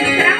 Será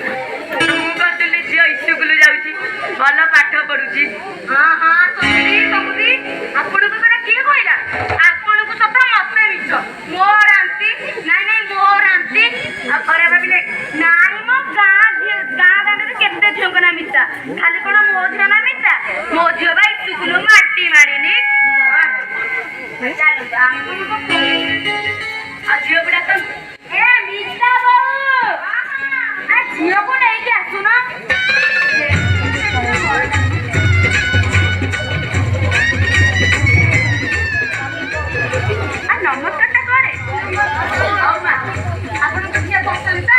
कौशली झील स्कूल जाऊँगी भल पाठ पढ़ुची। हाँ हाँ समझी आपको किए कहला आपन को सफा मत मिछ मोर आंटी नाई नाई मोर आंटी घरे भाविले नाई मो गाँ गाँव केते झील ना मिछा खाली कौन मो झील ना मिछा मो झील भाई स्कूल माटी मारिनी झील गुड़ा तो मिछा बहु झील को नहीं आसुना नमस्कार करे आपन झील पसंद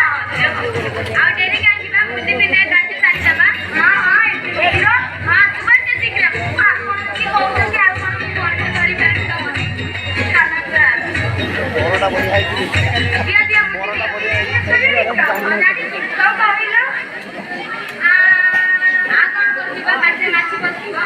आ डेरी काई मुझे भी दे गाड़ी सारी दबा हां हां हीरो हां सुबह से सीख ले आपन की कहू के आपन घर करी पे खाना बड़ा बढ़िया है दिया दिया बड़ा बढ़िया है जानी तो कहलो आ कौन करबा बाटे नाची बसबा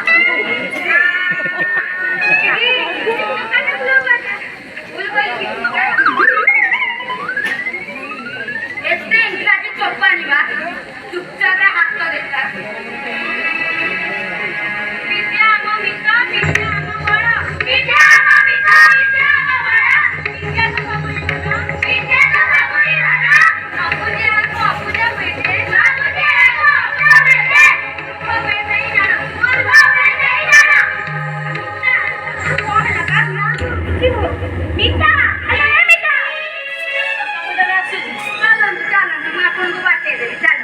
चुपचाप हाथ देखा विद्या आम मित्र विद्या आम बड़ विद्या आम मित्र विद्या आम बड़ विद्या तो सबुरी धन विद्या तो सबुरी धन सबुरी हमको अपूजा बेटे सबुरी हमको अपूजा बेटे को बेटे ही जाना मूर्ख बेटे ही जाना कौन लगा मित्र अरे मित्र सबुरी आसु चलो चलो मैं आपन को बाटे दे चल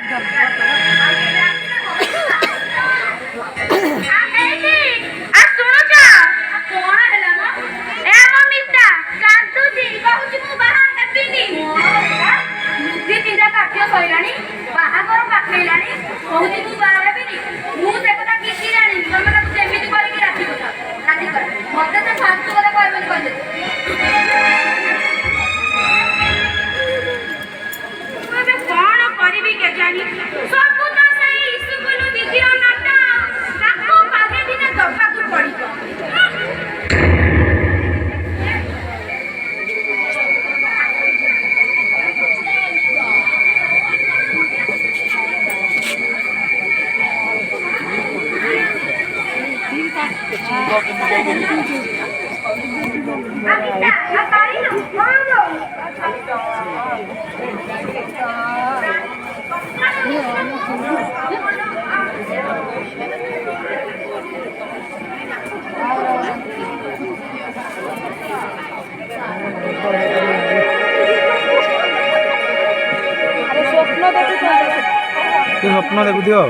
बाहागर पाखैलानी कहूची तू बाहा हेबिनी मु से कथा किसी जानी तमे ताकू जेमिति करिकी राखी कथा राजी कर मते से फालतू कथा कहबेनी कहले तबे कोन करबी के जानी सब तो सही स्कूल दीदी नाटा ताकू पागे दिने दबा को पड़ितो स्वप्न देखु दियो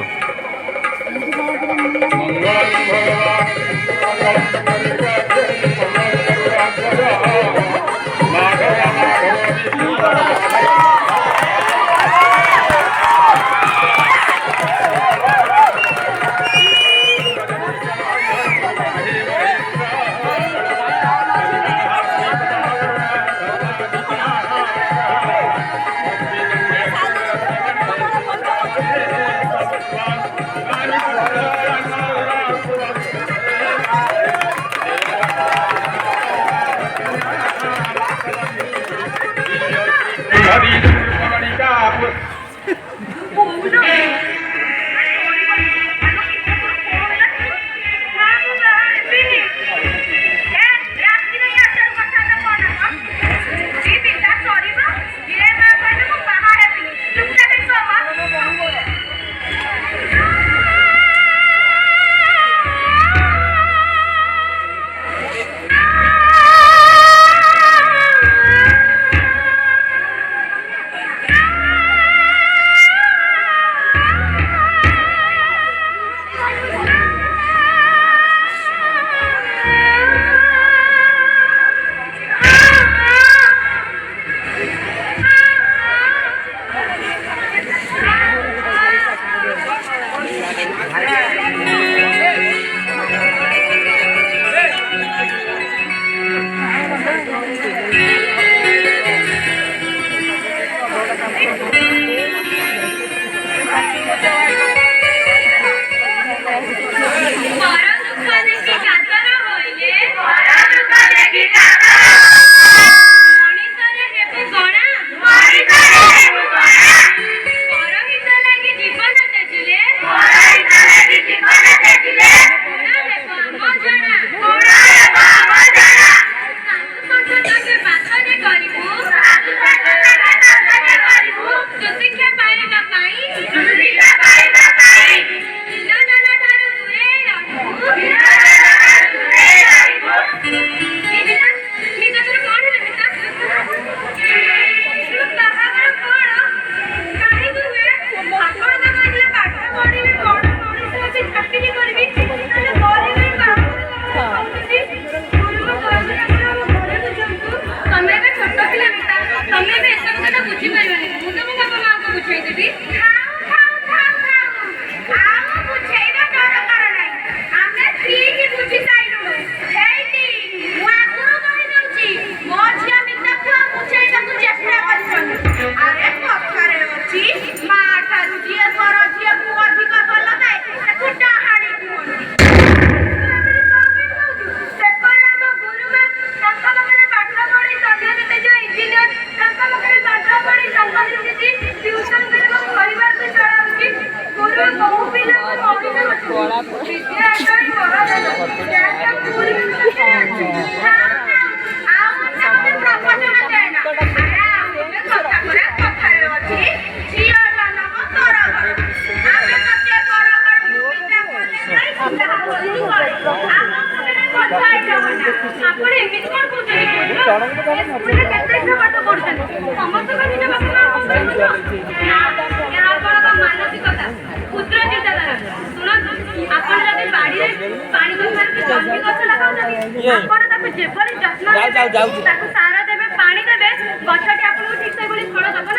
सारा देवे पानी देवे गछटी आपको ठीक से बोली फल दब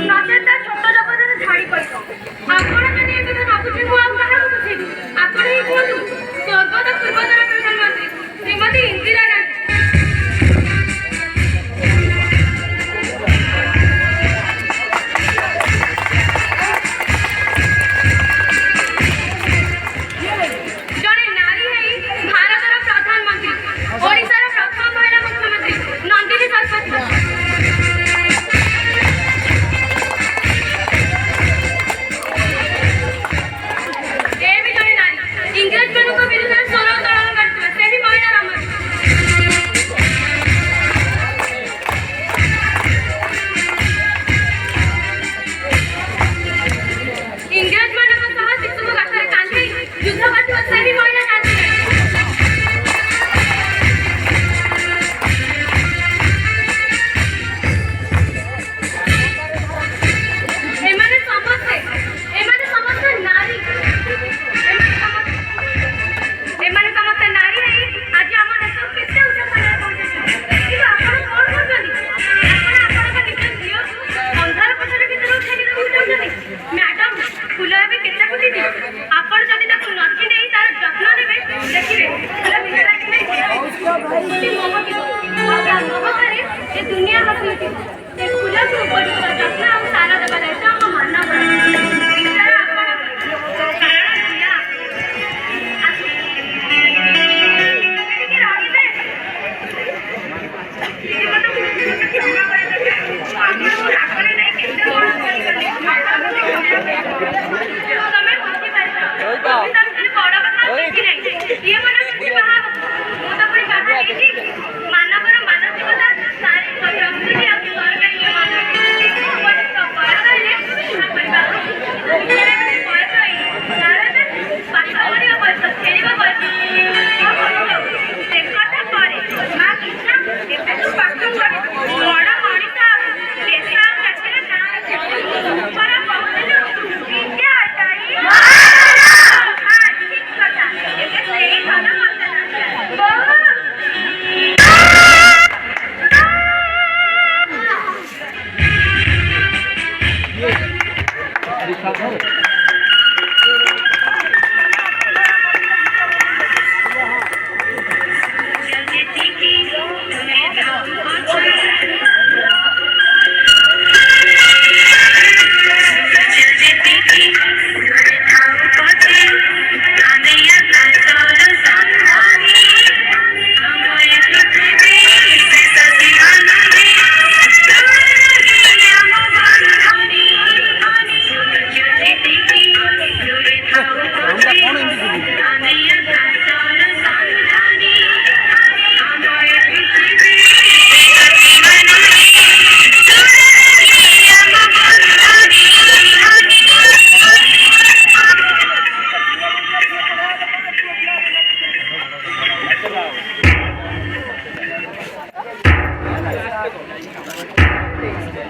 ना नचे छोट जबरदस्त झाड़ी पड़ आपण जदि एक दिन नकुची हुआ कहा बुझेबी आपण ही कहतु स्वर्गत पूर्वतन प्रधानमंत्री श्रीमती इंदिरा गांधी दुनिया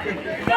Thank you.